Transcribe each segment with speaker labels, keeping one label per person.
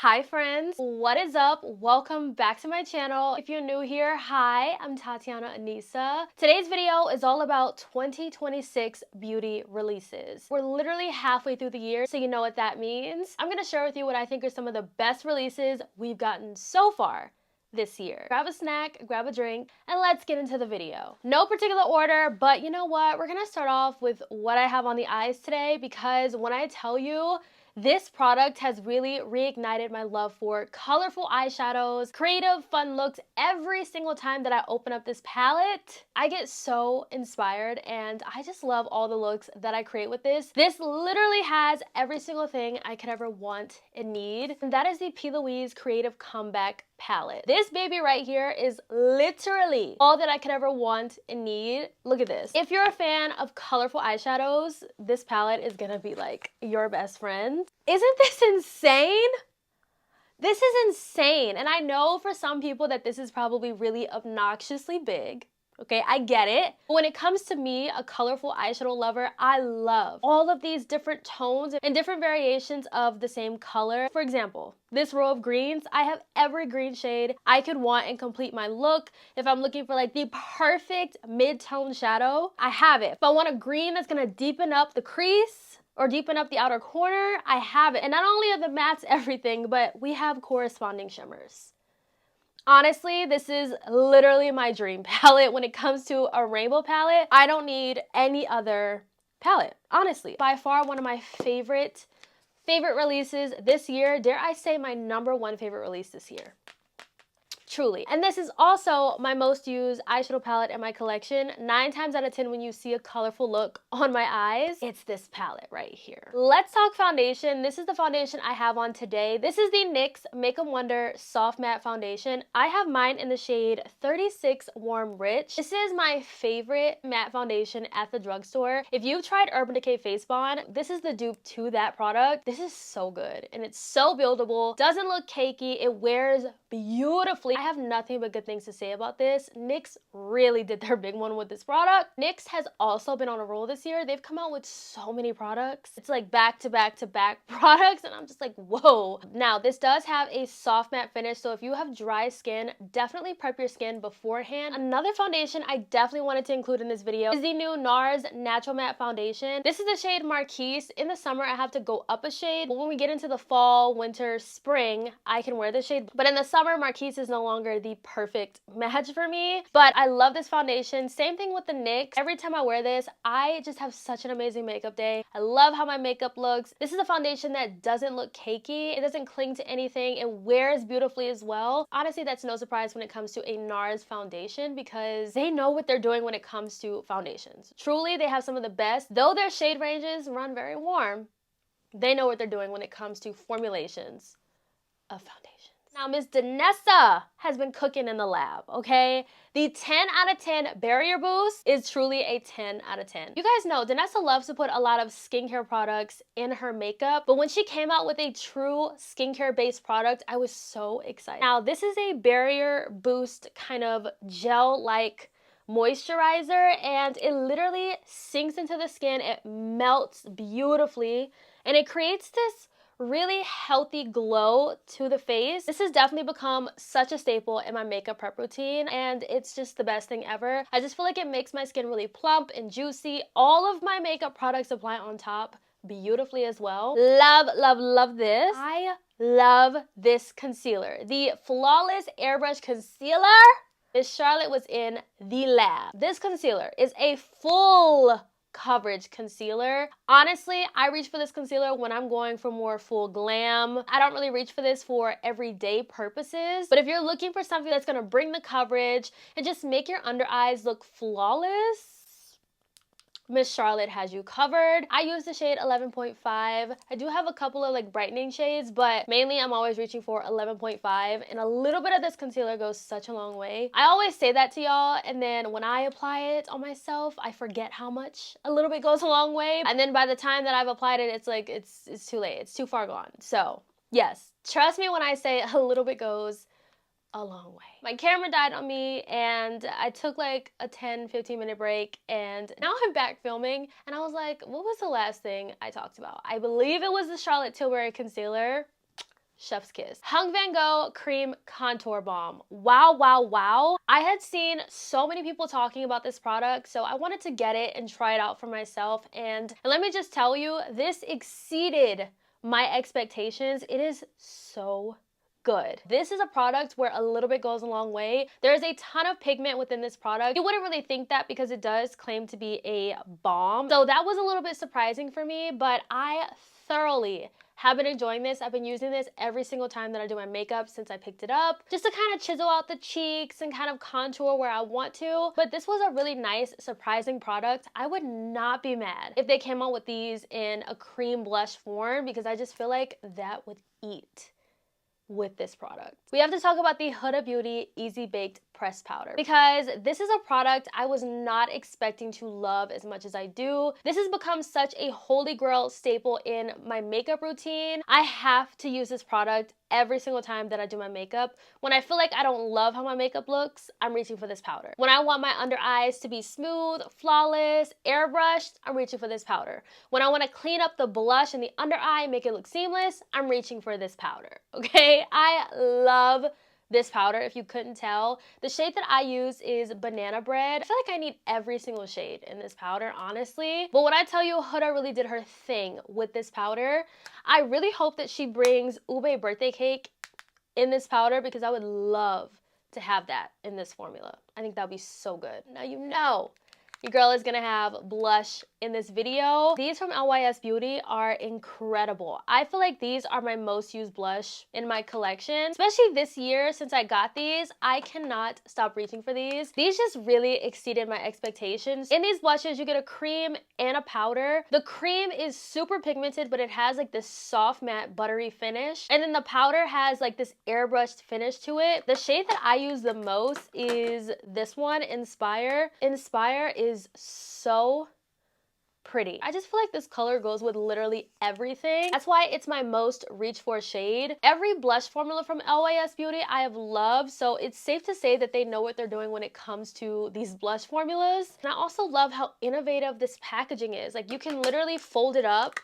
Speaker 1: Hi friends, what is up? Welcome back to my channel. If you're new here, hi, I'm Tatiana Anissa. Today's video is all about 2026 beauty releases. We're literally halfway through the year, so you know what that means. I'm gonna share with you what I think are some of the best releases we've gotten so far this year. Grab a snack, grab a drink, and let's get into the video. No particular order, but you know what? We're gonna start off with what I have on the eyes today, because when I tell you, this product has really reignited my love for colorful eyeshadows, creative, fun looks. Every single time that I open up this palette, I get so inspired, and I just love all the looks that I create with this. This literally has every single thing I could ever want and need, and that is the Louise Creative Comeback palette. This baby right here is literally all that I could ever want and need. Look at this. If you're a fan of colorful eyeshadows, this palette is gonna be like your best friend. Isn't this insane? This is insane. And I know for some people that this is probably really obnoxiously big. Okay, I get it. But when it comes to me, a colorful eyeshadow lover, I love all of these different tones and different variations of the same color. For example, this row of greens, I have every green shade I could want and complete my look. If I'm looking for like the perfect mid-tone shadow, I have it. If I want a green that's gonna deepen up the crease or deepen up the outer corner, I have it. And not only are the mattes everything, but we have corresponding shimmers. Honestly, this is literally my dream palette when it comes to a rainbow palette. I don't need any other palette, honestly. By far one of my favorite releases this year. Dare I say my #1 favorite release this year. Truly. And this is also my most used eyeshadow palette in my collection. 9 times out of 10 when you see a colorful look on my eyes, it's this palette right here. Let's talk foundation. This is the foundation I have on today. This is the NYX Makeup Wonder Soft Matte Foundation. I have mine in the shade 36 Warm Rich. This is my favorite matte foundation at the drugstore. If you've tried Urban Decay Face Bond, this is the dupe to that product. This is so good and it's so buildable. Doesn't look cakey. It wears beautifully. I have nothing but good things to say about this. NYX really did their big one with this product. NYX has also been on a roll this year. They've come out with so many products. It's like back to back to back products, and I'm just like, whoa. Now, this does have a soft matte finish, so if you have dry skin, definitely prep your skin beforehand. Another foundation I definitely wanted to include in this video is the new NARS Natural Matte Foundation. This is the shade Marquise. In the summer, I have to go up a shade, but when we get into the fall, winter, spring, I can wear this shade. But in the summer, Marquise is no longer the perfect match for me, but I love this foundation. Same thing with the NYX. Every time I wear this, I just have such an amazing makeup day. I love how my makeup looks. This is a foundation that doesn't look cakey. It doesn't cling to anything. It wears beautifully as well. Honestly, that's no surprise when it comes to a NARS foundation, because they know what they're doing when it comes to foundations. Truly, they have some of the best. Though their shade ranges run very warm, they know what they're doing when it comes to formulations of foundation. Now, Miss Danessa has been cooking in the lab, okay? The 10 out of 10 barrier boost is truly a 10 out of 10. You guys know Danessa loves to put a lot of skincare products in her makeup, but when she came out with a true skincare-based product, I was so excited. Now, this is a barrier boost kind of gel-like moisturizer, and it literally sinks into the skin. It melts beautifully, and it creates this really healthy glow to the face. This has definitely become such a staple in my makeup prep routine, and it's just the best thing ever. I just feel like it makes my skin really plump and juicy. All of my makeup products apply on top beautifully as well. Love, love, love this. I love this concealer. The Flawless Airbrush Concealer. Miss Charlotte was in the lab. This concealer is a full coverage concealer. Honestly, I reach for this concealer when I'm going for more full glam. I don't really reach for this for everyday purposes, but if you're looking for something that's gonna bring the coverage and just make your under eyes look flawless, Miss Charlotte has you covered. I use the shade 11.5. I do have a couple of like brightening shades, but mainly I'm always reaching for 11.5, and a little bit of this concealer goes such a long way. I always say that to y'all, and then when I apply it on myself, I forget how much a little bit goes a long way, and then by the time that I've applied it, it's like it's too late. It's too far gone. So yes, trust me when I say a little bit goes a long way. My camera died on me, and I took like a 10-15 minute break, and now I'm back filming, and I was like, what was the last thing I talked about? I believe it was the Charlotte Tilbury concealer. chef's kiss. Hung Van Gogh Cream Contour Balm. Wow, wow, wow. I had seen so many people talking about this product, so I wanted to get it and try it out for myself. And let me just tell you, this exceeded my expectations. It is so good. This is a product where a little bit goes a long way. There's a ton of pigment within this product. You wouldn't really think that because it does claim to be a balm. So that was a little bit surprising for me, but I thoroughly have been enjoying this. I've been using this every single time that I do my makeup since I picked it up, just to kind of chisel out the cheeks and kind of contour where I want to. But this was a really nice, surprising product. I would not be mad if they came out with these in a cream blush form, because I just feel like that would eat with this product. We have to talk about the Huda Beauty Easy Baked Pressed Powder, because this is a product I was not expecting to love as much as I do. This has become such a holy grail staple in my makeup routine. I have to use this product every single time that I do my makeup. When I feel like I don't love how my makeup looks, I'm reaching for this powder. When I want my under eyes to be smooth, flawless, airbrushed, I'm reaching for this powder. When I want to clean up the blush and the under eye, make it look seamless, I'm reaching for this powder, okay? I love this powder, if you couldn't tell. The shade that I use is Banana Bread. I feel like I need every single shade in this powder, honestly. But when I tell you Huda really did her thing with this powder, I really hope that she brings Ube birthday cake in this powder, because I would love to have that in this formula. I think that'd be so good. Now you know your girl is gonna have blush in this video. These from LYS Beauty are incredible. I feel like these are my most used blush in my collection, especially this year. Since I got these, I cannot stop reaching for these. These just really exceeded my expectations. In these blushes, you get a cream and a powder. The cream is super pigmented, but it has like this soft matte buttery finish, and then the powder has like this airbrushed finish to it. The shade that I use the most is this one, Inspire. Inspire is so pretty. I just feel like this color goes with literally everything. That's why it's my most reach for shade. Every blush formula from LYS Beauty I have loved, so it's safe to say that they know what they're doing when it comes to these blush formulas. And I also love how innovative this packaging is. Like, you can literally fold it up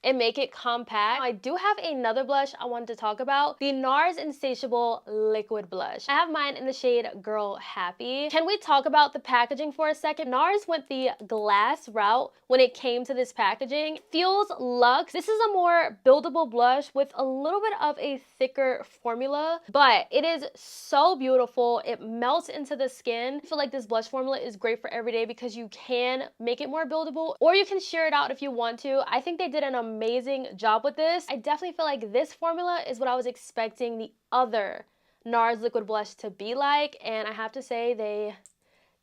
Speaker 1: and make it compact. I do have another blush I wanted to talk about, the NARS Insatiable Liquid Blush. I have mine in the shade Girl Happy. Can we talk about the packaging for a second? NARS went the glass route when it came to this packaging. Feels luxe. This is a more buildable blush with a little bit of a thicker formula, but it is so beautiful. It melts into the skin. I feel like this blush formula is great for every day because you can make it more buildable, or you can sheer it out if you want to. I think they did an amazing job with this. I definitely feel like this formula is what I was expecting the other NARS liquid blush to be like, and I have to say they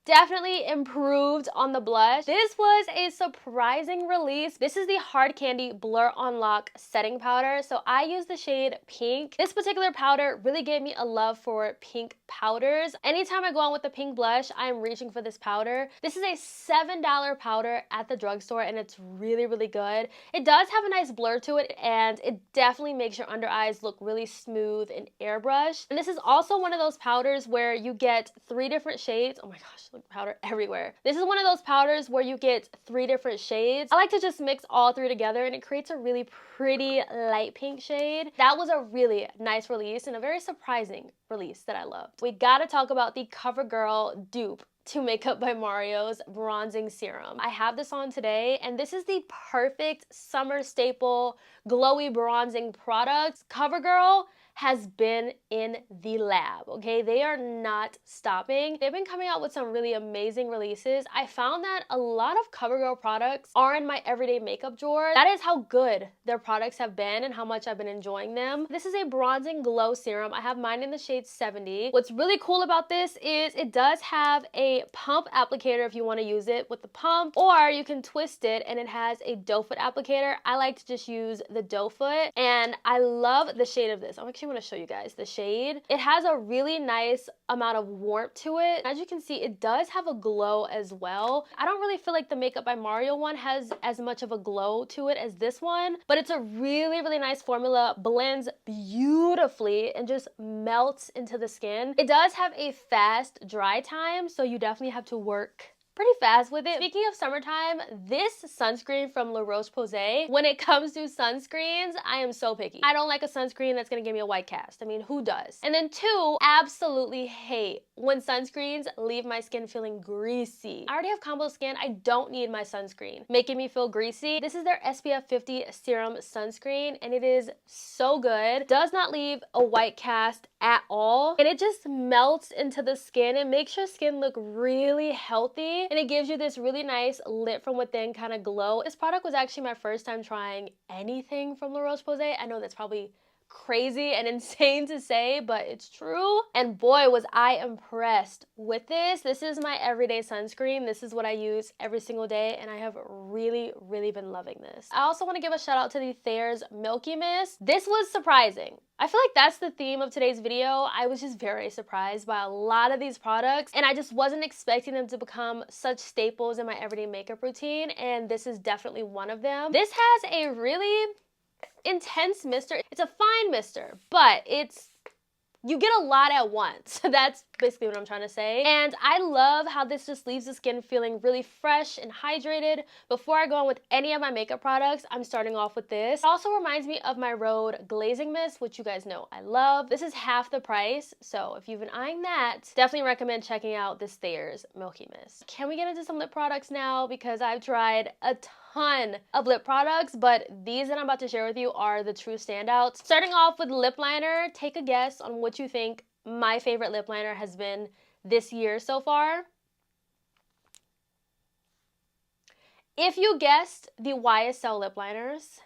Speaker 1: definitely improved on the blush. This was a surprising release. This is the Hard Candy Blur On Lock setting powder. So I use the shade Pink. This particular powder really gave me a love for pink powders. Anytime I go on with a pink blush, I'm reaching for this powder. This is a $7 powder at the drugstore, and it's really, really good. It does have a nice blur to it, and it definitely makes your under eyes look really smooth and airbrushed. And this is also one of those powders where you get 3 different shades. Oh my gosh, look, powder everywhere. This is one of those powders where you get 3 different shades. I like to just mix all 3 together, and it creates a really pretty light pink shade. That was a really nice release and a very surprising release that I loved. We gotta talk about the CoverGirl dupe to Makeup by Mario's bronzing serum. I have this on today, and this is the perfect summer staple glowy bronzing product. CoverGirl has been in the lab, okay? They are not stopping. They've been coming out with some really amazing releases. I found that a lot of CoverGirl products are in my everyday makeup drawer. That is how good their products have been and how much I've been enjoying them. This is a bronzing glow serum. I have mine in the shade 70. What's really cool about this is it does have a pump applicator if you want to use it with the pump, or you can twist it and it has a doe foot applicator. I like to just use the doe foot, and I love the shade of this. I'm actually want to show you guys the shade. It has a really nice amount of warmth to it. As you can see, it does have a glow as well. I don't really feel like the Makeup by Mario one has as much of a glow to it as this one, but it's a really, really nice formula, blends beautifully and just melts into the skin. It does have a fast dry time, so you definitely have to work pretty fast with it. Speaking of summertime, this sunscreen from La Roche-Posay, when it comes to sunscreens, I am so picky. I don't like a sunscreen that's gonna give me a white cast. I mean, who does? And then two, absolutely hate when sunscreens leave my skin feeling greasy. I already have combo skin. I don't need my sunscreen making me feel greasy. This is their SPF 50 serum sunscreen, and it is so good. Does not leave a white cast at all, and it just melts into the skin and makes your skin look really healthy, and it gives you this really nice lit from within kind of glow. This product was actually my first time trying anything from La Roche-Posay. I know that's probably crazy and insane to say, but it's true. And boy, was I impressed with this. This is my everyday sunscreen. This is what I use every single day, and I have really been loving this. I also want to give a shout out to the Thayer's Milky Mist. This was surprising. I feel like that's the theme of today's video. I was just very surprised by a lot of these products, and I just wasn't expecting them to become such staples in my everyday makeup routine, and this is definitely one of them. This has a really intense mister. It's a fine mister, but you get a lot at once. That's basically what I'm trying to say. And I love how this just leaves the skin feeling really fresh and hydrated. Before I go on with any of my makeup products, I'm starting off with this. It also reminds me of my Rhode glazing mist, which you guys know I love. This is half the price, so if you've been eyeing that, definitely recommend checking out this Thayer's Milky Mist. Can we get into some lip products now? Because I've tried a ton of lip products, but these that I'm about to share with you are the true standouts. Starting off with lip liner, take a guess on what you think my favorite lip liner has been this year so far. If you guessed the YSL lip liners,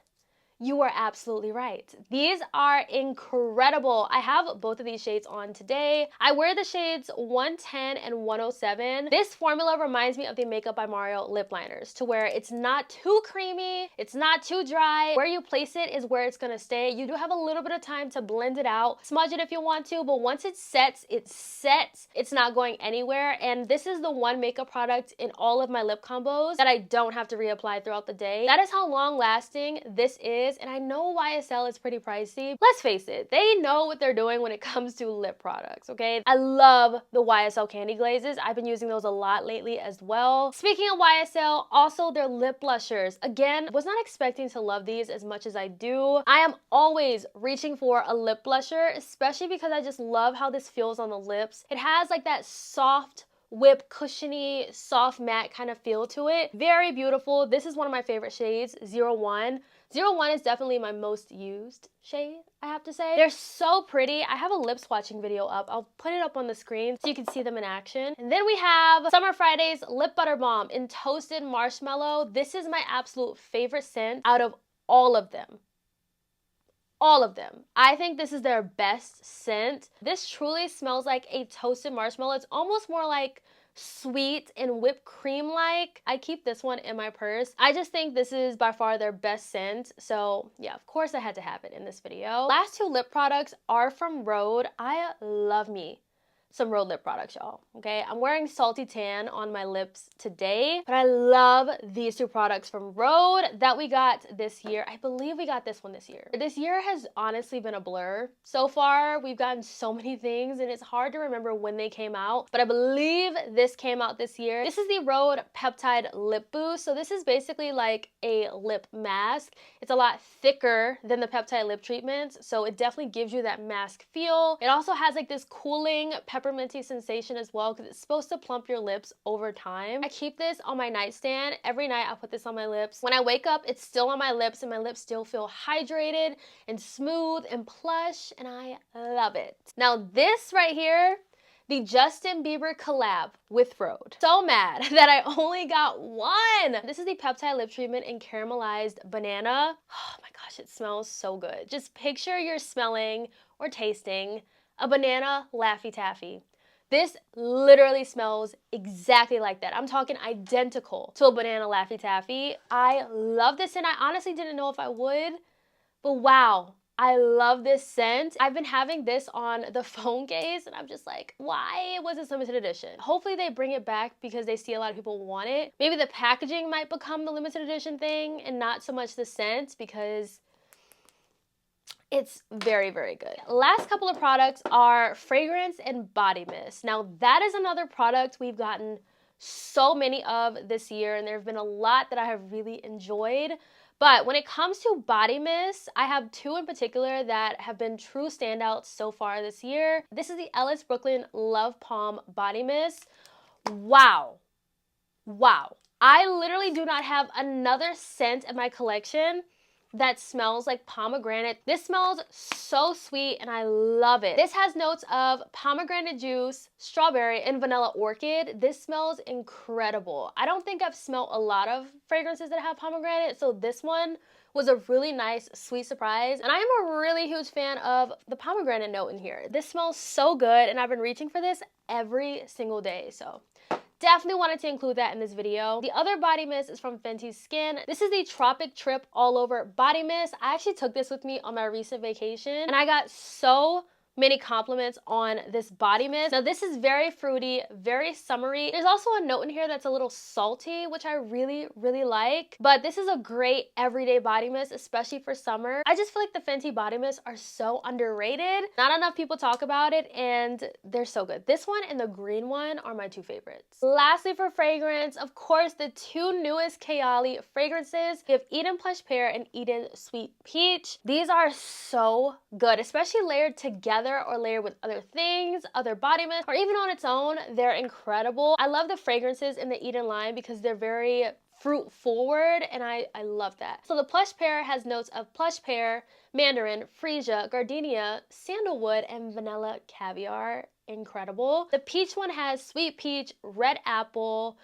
Speaker 1: you are absolutely right. These are incredible. I have both of these shades on today. I wear the shades 110 and 107. This formula reminds me of the Makeup by Mario lip liners, to where it's not too creamy, it's not too dry. Where you place it is where it's gonna stay. You do have a little bit of time to blend it out, smudge it if you want to, but once it sets, it sets. It's not going anywhere, and this is the one makeup product in all of my lip combos that I don't have to reapply throughout the day. That is how long lasting this is. And I know YSL is pretty pricey. Let's face it, they know what they're doing when it comes to lip products, okay? I love the YSL candy glazes. I've been using those a lot lately as well. Speaking of YSL, also their lip blushers. Again, was not expecting to love these as much as I do. I am always reaching for a lip blusher, especially because I just love how this feels on the lips. It has like that soft whip, cushiony, soft matte kind of feel to it. Very beautiful. This is one of my favorite shades, 01. 01 is definitely my most used shade, I have to say. They're so pretty. I have a lip swatching video up. I'll put it up on the screen so you can see them in action. And then we have Summer Friday's Lip Butter Balm in Toasted Marshmallow. This is my absolute favorite scent out of all of them. All of them. I think this is their best scent. This truly smells like a toasted marshmallow. It's almost more like sweet and whipped cream like. I keep this one in my purse. I just think this is by far their best scent. So yeah, of course I had to have it in this video. Last two lip products are from Rhode. I love me some Rhode lip products, y'all, okay? I'm wearing Salty Tan on my lips today, but I love these two products from Rhode that we got this year. I believe we got this one this year. This year has honestly been a blur. So far, we've gotten so many things, and it's hard to remember when they came out, but I believe this came out this year. This is the Rhode Peptide Lip Boost. So this is basically like a lip mask. It's a lot thicker than the peptide lip treatments, so it definitely gives you that mask feel. It also has like this cooling pepperminty sensation as well, because it's supposed to plump your lips over time. I keep this on my nightstand. Every night I put this on my lips. When I wake up, it's still on my lips, and my lips still feel hydrated and smooth and plush, and I love it. Now this right here, the Justin Bieber collab with Rhode. So mad that I only got one. This is the peptide lip treatment in caramelized banana. Oh my gosh, it smells so good. Just picture you're smelling or tasting a banana Laffy Taffy. This literally smells exactly like that. I'm talking identical to a banana Laffy Taffy. I love this, and I honestly didn't know if I would, but wow. I love this scent. I've been having this on the phone case, and I'm just like, why was this limited edition? Hopefully they bring it back because they see a lot of people want it. Maybe the packaging might become the limited edition thing and not so much the scent, because it's very, very good. Last couple of products are fragrance and body mist. Now that is another product we've gotten so many of this year, and there have been a lot that I have really enjoyed. But when it comes to body mist, I have two in particular that have been true standouts so far this year. This is the Ellis Brooklyn Love Palm Body Mist. Wow. Wow. I literally do not have another scent in my collection that smells like pomegranate. This smells so sweet and I love it. This has notes of pomegranate juice, strawberry, and vanilla orchid. This smells incredible. I don't think I've smelled a lot of fragrances that have pomegranate, so this one was a really nice, sweet surprise. And I am a really huge fan of the pomegranate note in here. This smells so good and I've been reaching for this every single day, so definitely wanted to include that in this video. The other body mist is from Fenty Skin. This is the Tropic Trip All Over Body Mist. I actually took this with me on my recent vacation and I got so many compliments on this body mist. Now this is very fruity, very summery. There's also a note in here that's a little salty, which I really, really like. But this is a great everyday body mist, especially for summer. I just feel like the Fenty body mists are so underrated. Not enough people talk about it and they're so good. This one and the green one are my two favorites. Lastly, for fragrance, of course, the two newest Kayali fragrances. We have Eden Plush Pear and Eden Sweet Peach. These are so good, especially layered together or layered with other things, other body mist, or even on its own. They're incredible. I love the fragrances in the Eden line because they're very fruit forward and I love that. So the Plush Pear has notes of plush pear, mandarin, freesia, gardenia, sandalwood, and vanilla caviar. Incredible. The peach one has sweet peach, red apple,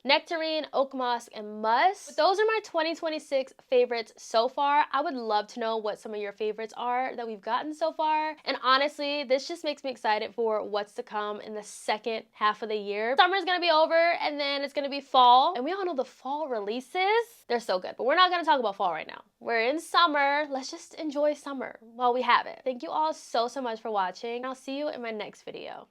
Speaker 1: nectarine, oak musk, and musk. But those are my 2026 favorites so far. I would love to know what some of your favorites are that we've gotten so far. And honestly, this just makes me excited for what's to come in the second half of the year. Summer's gonna be over and then it's gonna be fall. And we all know the fall releases, they're so good. But we're not gonna talk about fall right now. We're in summer. Let's just enjoy summer while we have it. Thank you all so much for watching. I'll see you in my next video.